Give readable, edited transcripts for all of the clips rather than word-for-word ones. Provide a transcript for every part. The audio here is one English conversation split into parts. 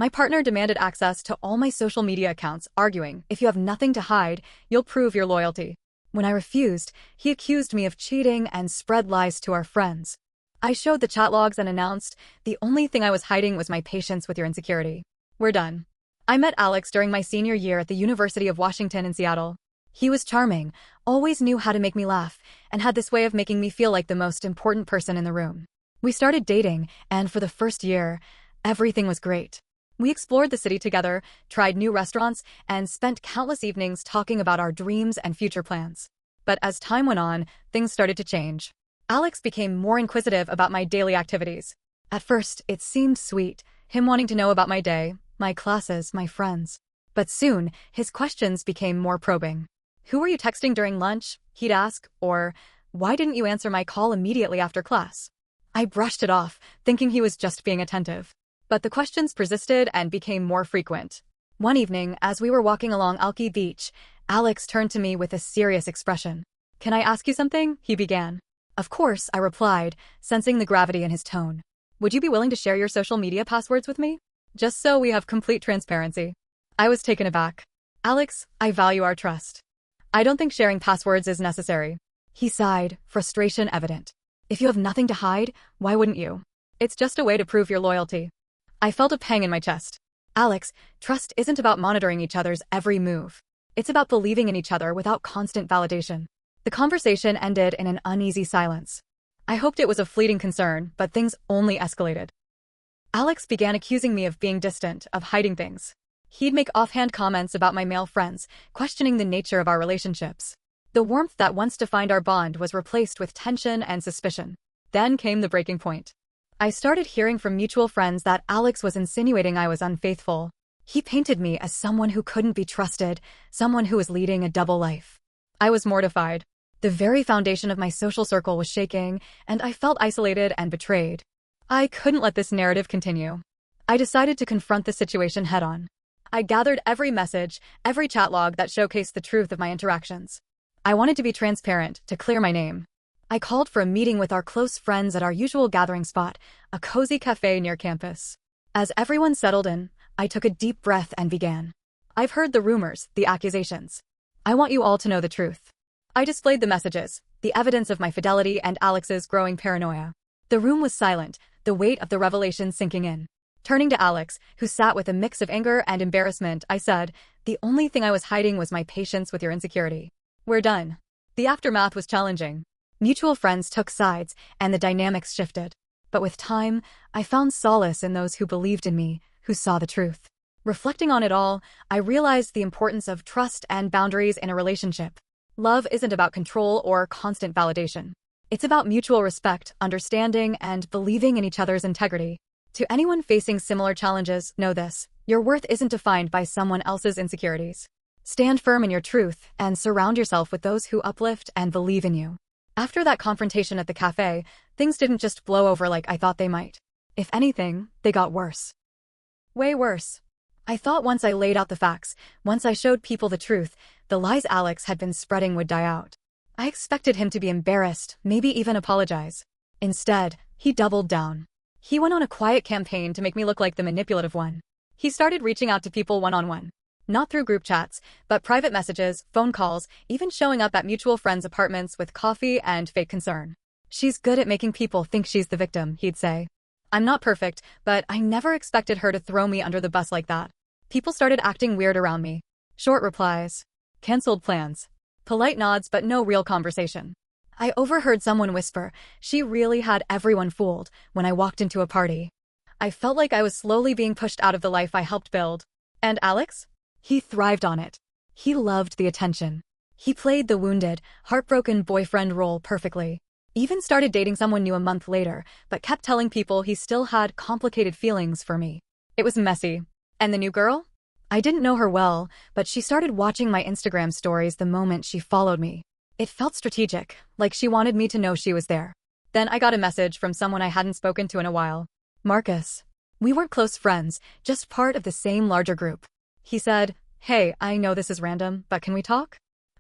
My partner demanded access to all my social media accounts, arguing, if you have nothing to hide, you'll prove your loyalty. When I refused, he accused me of cheating and spread lies to our friends. I showed the chat logs and announced, the only thing I was hiding was my patience with your insecurity. We're done. I met Alex during my senior year at the University of Washington in Seattle. He was charming, always knew how to make me laugh, and had this way of making me feel like the most important person in the room. We started dating, and for the first year, everything was great. We explored the city together, tried new restaurants, and spent countless evenings talking about our dreams and future plans. But as time went on, things started to change. Alex became more inquisitive about my daily activities. At first, it seemed sweet, him wanting to know about my day, my classes, my friends. But soon, his questions became more probing. Who were you texting during lunch? He'd ask, or why didn't you answer my call immediately after class? I brushed it off, thinking he was just being attentive. But the questions persisted and became more frequent. One evening, as we were walking along Alki Beach, Alex turned to me with a serious expression. Can I ask you something? He began. Of course, I replied, sensing the gravity in his tone. Would you be willing to share your social media passwords with me? Just so we have complete transparency. I was taken aback. Alex, I value our trust. I don't think sharing passwords is necessary. He sighed, frustration evident. If you have nothing to hide, why wouldn't you? It's just a way to prove your loyalty. I felt a pang in my chest. Alex, trust isn't about monitoring each other's every move. It's about believing in each other without constant validation. The conversation ended in an uneasy silence. I hoped it was a fleeting concern, but things only escalated. Alex began accusing me of being distant, of hiding things. He'd make offhand comments about my male friends, questioning the nature of our relationships. The warmth that once defined our bond was replaced with tension and suspicion. Then came the breaking point. I started hearing from mutual friends that Alex was insinuating I was unfaithful. He painted me as someone who couldn't be trusted, someone who was leading a double life. I was mortified. The very foundation of my social circle was shaking, and I felt isolated and betrayed. I couldn't let this narrative continue. I decided to confront the situation head-on. I gathered every message, every chat log that showcased the truth of my interactions. I wanted to be transparent, to clear my name. I called for a meeting with our close friends at our usual gathering spot, a cozy cafe near campus. As everyone settled in, I took a deep breath and began. I've heard the rumors, the accusations. I want you all to know the truth. I displayed the messages, the evidence of my fidelity and Alex's growing paranoia. The room was silent, the weight of the revelation sinking in. Turning to Alex, who sat with a mix of anger and embarrassment, I said, the only thing I was hiding was my patience with your insecurity. We're done. The aftermath was challenging. Mutual friends took sides, and the dynamics shifted. But with time, I found solace in those who believed in me, who saw the truth. Reflecting on it all, I realized the importance of trust and boundaries in a relationship. Love isn't about control or constant validation. It's about mutual respect, understanding, and believing in each other's integrity. To anyone facing similar challenges, know this: your worth isn't defined by someone else's insecurities. Stand firm in your truth, and surround yourself with those who uplift and believe in you. After that confrontation at the cafe, things didn't just blow over like I thought they might. If anything, they got worse. Way worse. I thought once I laid out the facts, once I showed people the truth, the lies Alex had been spreading would die out. I expected him to be embarrassed, maybe even apologize. Instead, he doubled down. He went on a quiet campaign to make me look like the manipulative one. He started reaching out to people one-on-one. Not through group chats, but private messages, phone calls, even showing up at mutual friends' apartments with coffee and fake concern. She's good at making people think she's the victim, he'd say. I'm not perfect, but I never expected her to throw me under the bus like that. People started acting weird around me. Short replies. Cancelled plans. Polite nods but no real conversation. I overheard someone whisper, she really had everyone fooled, when I walked into a party. I felt like I was slowly being pushed out of the life I helped build. And Alex? He thrived on it. He loved the attention. He played the wounded, heartbroken boyfriend role perfectly. Even started dating someone new a month later, but kept telling people he still had complicated feelings for me. It was messy. And the new girl? I didn't know her well, but she started watching my Instagram stories the moment she followed me. It felt strategic, like she wanted me to know she was there. Then I got a message from someone I hadn't spoken to in a while. Marcus. We weren't close friends, just part of the same larger group. He said, hey, I know this is random, but can we talk?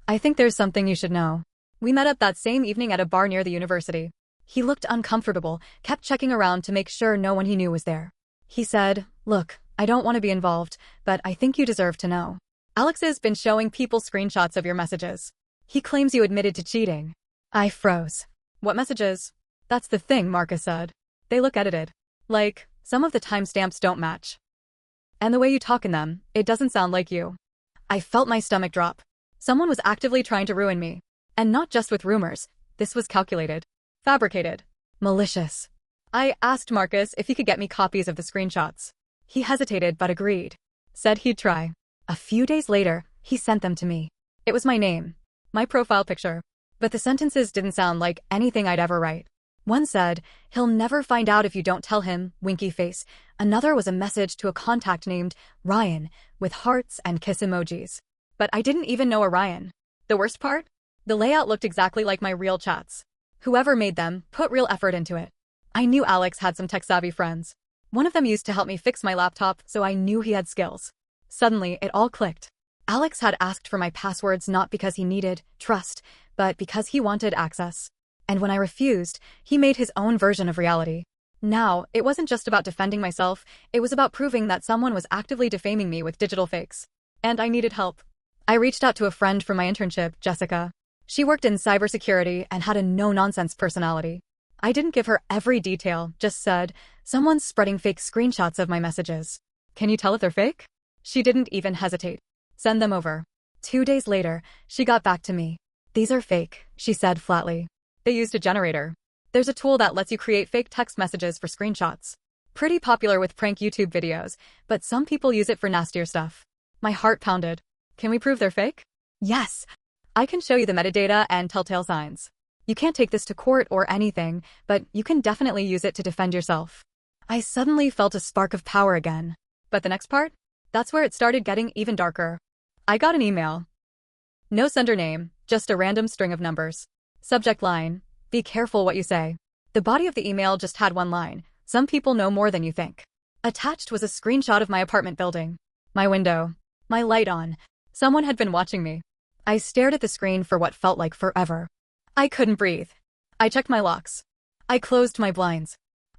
I think there's something you should know. We met up that same evening at a bar near the university. He looked uncomfortable, kept checking around to make sure no one he knew was there. He said, look, I don't want to be involved, but I think you deserve to know. Alex has been showing people screenshots of your messages. He claims you admitted to cheating. I froze. What messages? That's the thing, Marcus said. They look edited. Like, some of the timestamps don't match. And the way you talk in them, it doesn't sound like you. I felt my stomach drop. Someone was actively trying to ruin me. And not just with rumors. This was calculated. Fabricated. Malicious. I asked Marcus if he could get me copies of the screenshots. He hesitated but agreed. Said he'd try. A few days later, he sent them to me. It was my name. My profile picture. But the sentences didn't sound like anything I'd ever write. One said, "He'll never find out if you don't tell him," winky face. Another was a message to a contact named Ryan, with hearts and kiss emojis. But I didn't even know a Ryan. The worst part? The layout looked exactly like my real chats. Whoever made them put real effort into it. I knew Alex had some tech-savvy friends. One of them used to help me fix my laptop, so I knew he had skills. Suddenly, it all clicked. Alex had asked for my passwords not because he needed trust, but because he wanted access. And when I refused, he made his own version of reality. Now, it wasn't just about defending myself, it was about proving that someone was actively defaming me with digital fakes. And I needed help. I reached out to a friend from my internship, Jessica. She worked in cybersecurity and had a no-nonsense personality. I didn't give her every detail, just said, "Someone's spreading fake screenshots of my messages. Can you tell if they're fake?" She didn't even hesitate. "Send them over." 2 days later, she got back to me. "These are fake," she said flatly. They used a generator. There's a tool that lets you create fake text messages for screenshots. Pretty popular with prank YouTube videos, but some people use it for nastier stuff. My heart pounded. "Can we prove they're fake?" "Yes. I can show you the metadata and telltale signs. You can't take this to court or anything, but you can definitely use it to defend yourself." I suddenly felt a spark of power again. But the next part? That's where it started getting even darker. I got an email. No sender name, just a random string of numbers. Subject line, "Be careful what you say." The body of the email just had one line, "Some people know more than you think." Attached was a screenshot of my apartment building. My window. My light on. Someone had been watching me. I stared at the screen for what felt like forever. I couldn't breathe. I checked my locks. I closed my blinds.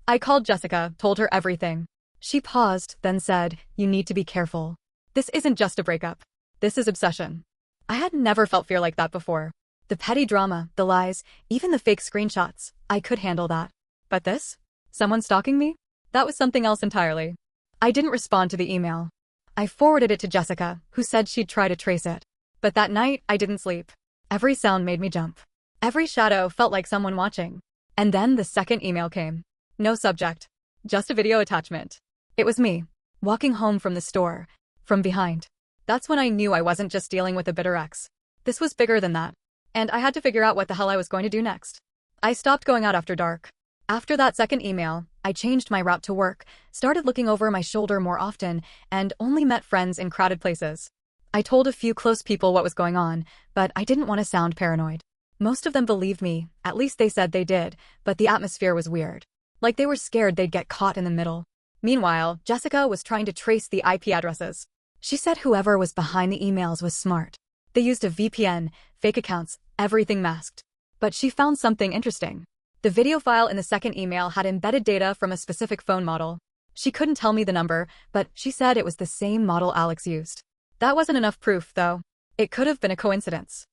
I called Jessica, told her everything. She paused, then said, "You need to be careful. This isn't just a breakup. This is obsession." I had never felt fear like that before. The petty drama, the lies, even the fake screenshots, I could handle that. But this? Someone stalking me? That was something else entirely. I didn't respond to the email. I forwarded it to Jessica, who said she'd try to trace it. But that night, I didn't sleep. Every sound made me jump. Every shadow felt like someone watching. And then the second email came. No subject. Just a video attachment. It was me, walking home from the store, from behind. That's when I knew I wasn't just dealing with a bitter ex. This was bigger than that. And I had to figure out what the hell I was going to do next. I stopped going out after dark. After that second email, I changed my route to work, started looking over my shoulder more often, and only met friends in crowded places. I told a few close people what was going on, but I didn't want to sound paranoid. Most of them believed me, at least they said they did, but the atmosphere was weird. Like they were scared they'd get caught in the middle. Meanwhile, Jessica was trying to trace the IP addresses. She said whoever was behind the emails was smart. They used a VPN, fake accounts, everything masked. But she found something interesting. The video file in the second email had embedded data from a specific phone model. She couldn't tell me the number, but she said it was the same model Alex used. That wasn't enough proof, though. It could have been a coincidence.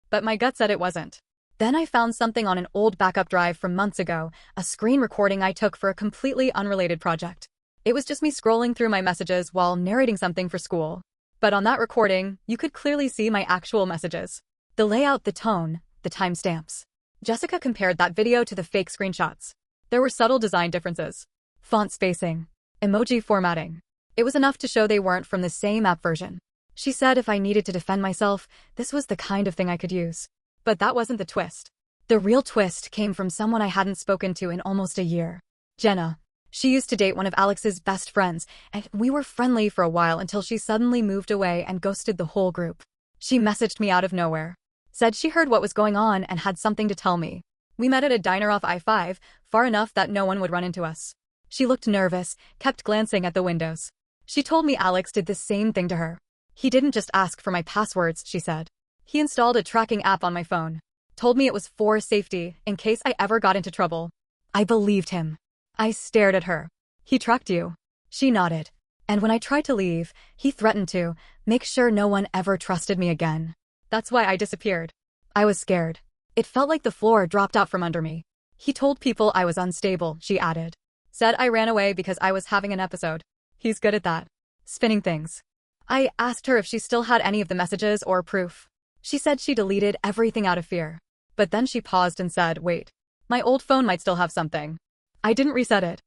But my gut said it wasn't. Then I found something on an old backup drive from months ago, a screen recording I took for a completely unrelated project. It was just me scrolling through my messages while narrating something for school. But on that recording, you could clearly see my actual messages. The layout, the tone, the timestamps. Jessica compared that video to the fake screenshots. There were subtle design differences. Font spacing. Emoji formatting. It was enough to show they weren't from the same app version. She said if I needed to defend myself, this was the kind of thing I could use. But that wasn't the twist. The real twist came from someone I hadn't spoken to in almost a year. Jenna. She used to date one of Alex's best friends, and we were friendly for a while until she suddenly moved away and ghosted the whole group. She messaged me out of nowhere. Said she heard what was going on and had something to tell me. We met at a diner off I-5, far enough that no one would run into us. She looked nervous, kept glancing at the windows. She told me Alex did the same thing to her. He didn't just ask for my passwords, she said. He installed a tracking app on my phone. Told me it was for safety, in case I ever got into trouble. I believed him. I stared at her. He tracked you. She nodded. And when I tried to leave, he threatened to make sure no one ever trusted me again. That's why I disappeared. I was scared. It felt like the floor dropped out from under me. He told people I was unstable, she added. Said I ran away because I was having an episode. He's good at that. Spinning things. I asked her if she still had any of the messages or proof. She said she deleted everything out of fear. But then she paused and said, wait, my old phone might still have something. I didn't reset it.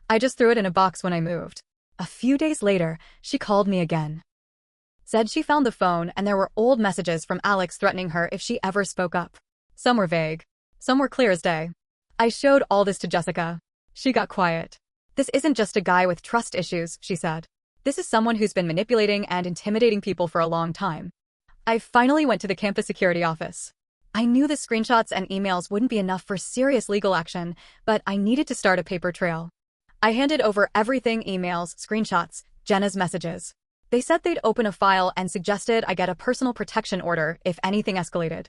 I just threw it in a box when I moved. A few days later, she called me again. Said she found the phone and there were old messages from Alex threatening her if she ever spoke up. Some were vague. Some were clear as day. I showed all this to Jessica. She got quiet. This isn't just a guy with trust issues, she said. This is someone who's been manipulating and intimidating people for a long time. I finally went to the campus security office. I knew the screenshots and emails wouldn't be enough for serious legal action, but I needed to start a paper trail. I handed over everything: emails, screenshots, Jenna's messages. They said they'd open a file and suggested I get a personal protection order if anything escalated.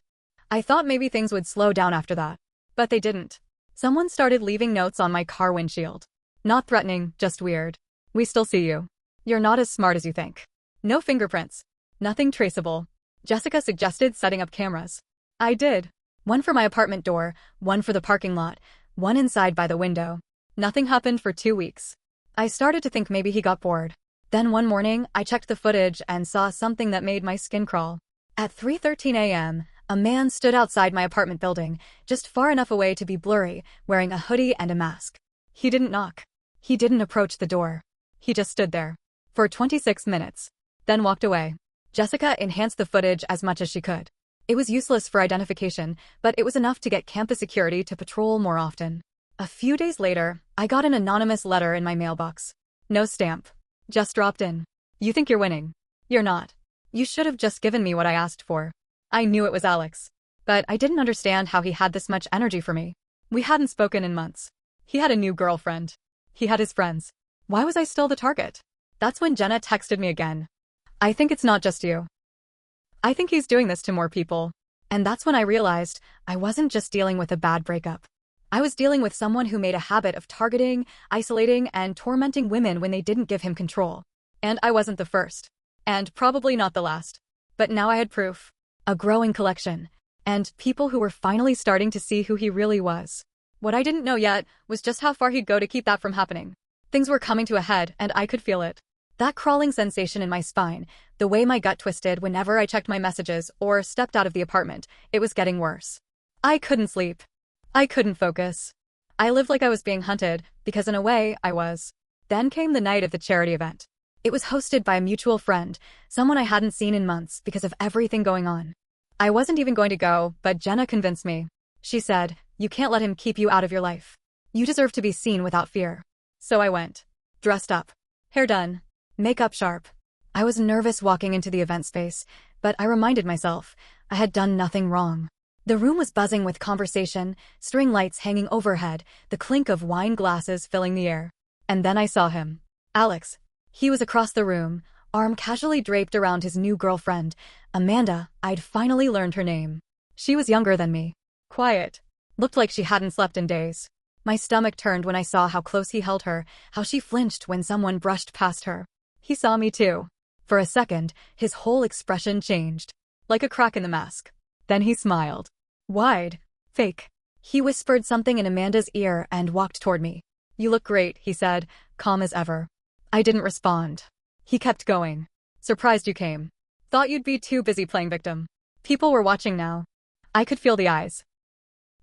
I thought maybe things would slow down after that. But they didn't. Someone started leaving notes on my car windshield. Not threatening, just weird. We still see you. You're not as smart as you think. No fingerprints. Nothing traceable. Jessica suggested setting up cameras. I did. One for my apartment door, one for the parking lot, one inside by the window. Nothing happened for 2 weeks. I started to think maybe he got bored. Then one morning, I checked the footage and saw something that made my skin crawl. At 3:13 a.m., a man stood outside my apartment building, just far enough away to be blurry, wearing a hoodie and a mask. He didn't knock. He didn't approach the door. He just stood there. For 26 minutes. Then walked away. Jessica enhanced the footage as much as she could. It was useless for identification, but it was enough to get campus security to patrol more often. A few days later, I got an anonymous letter in my mailbox. No stamp. Just dropped in. You think you're winning. You're not. You should have just given me what I asked for. I knew it was Alex. But I didn't understand how he had this much energy for me. We hadn't spoken in months. He had a new girlfriend. He had his friends. Why was I still the target? That's when Jenna texted me again. I think it's not just you. I think he's doing this to more people. And that's when I realized I wasn't just dealing with a bad breakup. I was dealing with someone who made a habit of targeting, isolating, and tormenting women when they didn't give him control. And I wasn't the first. And probably not the last. But now I had proof. A growing collection. And people who were finally starting to see who he really was. What I didn't know yet was just how far he'd go to keep that from happening. Things were coming to a head, and I could feel it. That crawling sensation in my spine, the way my gut twisted whenever I checked my messages or stepped out of the apartment, it was getting worse. I couldn't sleep. I couldn't focus. I lived like I was being hunted, because in a way, I was. Then came the night of the charity event. It was hosted by a mutual friend, someone I hadn't seen in months because of everything going on. I wasn't even going to go, but Jenna convinced me. She said, you can't let him keep you out of your life. You deserve to be seen without fear. So I went. Dressed up. Hair done. Makeup sharp. I was nervous walking into the event space, but I reminded myself I had done nothing wrong. The room was buzzing with conversation, string lights hanging overhead, the clink of wine glasses filling the air. And then I saw him. Alex. He was across the room, arm casually draped around his new girlfriend, Amanda. I'd finally learned her name. She was younger than me. Quiet. Looked like she hadn't slept in days. My stomach turned when I saw how close he held her, how she flinched when someone brushed past her. He saw me too. For a second, his whole expression changed. Like a crack in the mask. Then he smiled. Wide. Fake. He whispered something in Amanda's ear and walked toward me. You look great, he said, calm as ever. I didn't respond. He kept going. Surprised you came. Thought you'd be too busy playing victim. People were watching now. I could feel the eyes.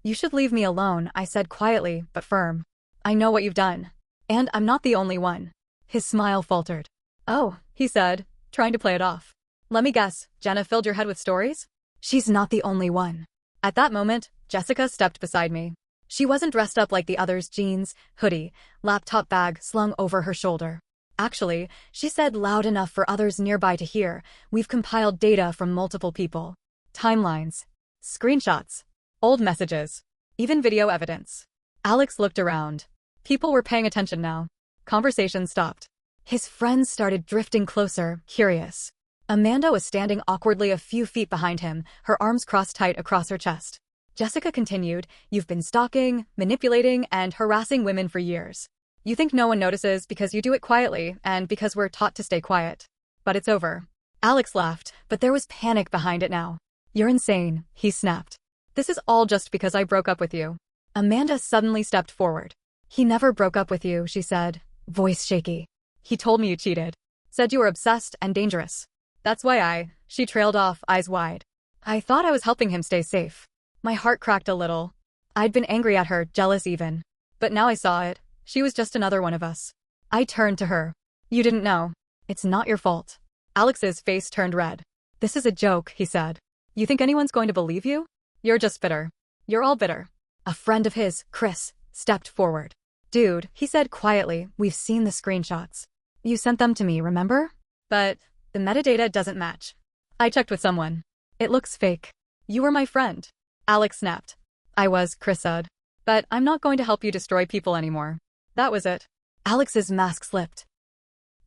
You should leave me alone, I said quietly, but firm. I know what you've done. And I'm not the only one. His smile faltered. Oh, he said, trying to play it off. Let me guess, Jenna filled your head with stories? She's not the only one. At that moment, Jessica stepped beside me. She wasn't dressed up like the others: jeans, hoodie, laptop bag slung over her shoulder. Actually, she said loud enough for others nearby to hear, we've compiled data from multiple people. Timelines. Screenshots. Old messages. Even video evidence. Alex looked around. People were paying attention now. Conversation stopped. His friends started drifting closer, curious. Amanda was standing awkwardly a few feet behind him, her arms crossed tight across her chest. Jessica continued, you've been stalking, manipulating, and harassing women for years. You think no one notices because you do it quietly and because we're taught to stay quiet. But it's over. Alex laughed, but there was panic behind it now. You're insane, he snapped. This is all just because I broke up with you. Amanda suddenly stepped forward. He never broke up with you, she said, voice shaky. He told me you cheated. Said you were obsessed and dangerous. That's why she trailed off, eyes wide. I thought I was helping him stay safe. My heart cracked a little. I'd been angry at her, jealous even. But now I saw it. She was just another one of us. I turned to her. You didn't know. It's not your fault. Alex's face turned red. This is a joke, he said. You think anyone's going to believe you? You're just bitter. You're all bitter. A friend of his, Chris, stepped forward. Dude, he said quietly, we've seen the screenshots. You sent them to me, remember? But the metadata doesn't match. I checked with someone. It looks fake. You were my friend. Alex snapped. I was, Chris said. But I'm not going to help you destroy people anymore. That was it. Alex's mask slipped.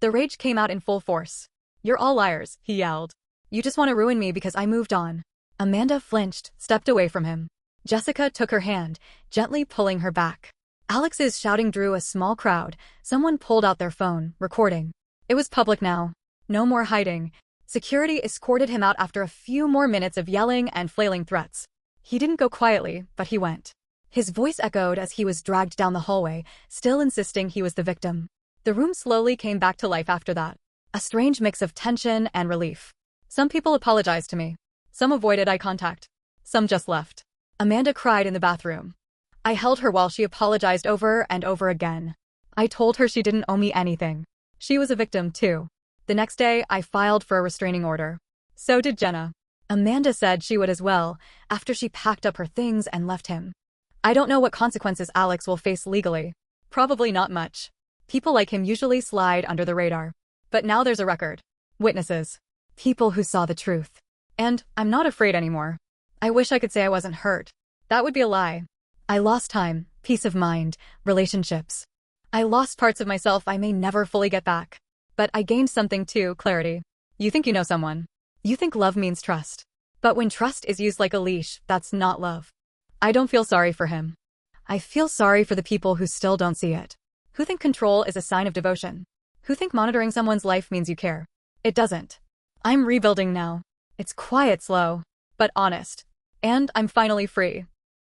The rage came out in full force. You're all liars, he yelled. You just want to ruin me because I moved on. Amanda flinched, stepped away from him. Jessica took her hand, gently pulling her back. Alex's shouting drew a small crowd. Someone pulled out their phone, recording. It was public now. No more hiding. Security escorted him out after a few more minutes of yelling and flailing threats. He didn't go quietly, but he went. His voice echoed as he was dragged down the hallway, still insisting he was the victim. The room slowly came back to life after that. A strange mix of tension and relief. Some people apologized to me. Some avoided eye contact. Some just left. Amanda cried in the bathroom. I held her while she apologized over and over again. I told her she didn't owe me anything. She was a victim, too. The next day, I filed for a restraining order. So did Jenna. Amanda said she would as well, after she packed up her things and left him. I don't know what consequences Alex will face legally. Probably not much. People like him usually slide under the radar. But now there's a record. Witnesses. People who saw the truth. And I'm not afraid anymore. I wish I could say I wasn't hurt. That would be a lie. I lost time, peace of mind, relationships. I lost parts of myself I may never fully get back. But I gained something too, clarity. You think you know someone. You think love means trust. But when trust is used like a leash, that's not love. I don't feel sorry for him. I feel sorry for the people who still don't see it. Who think control is a sign of devotion. Who think monitoring someone's life means you care. It doesn't. I'm rebuilding now. It's quiet, slow, but honest. And I'm finally free.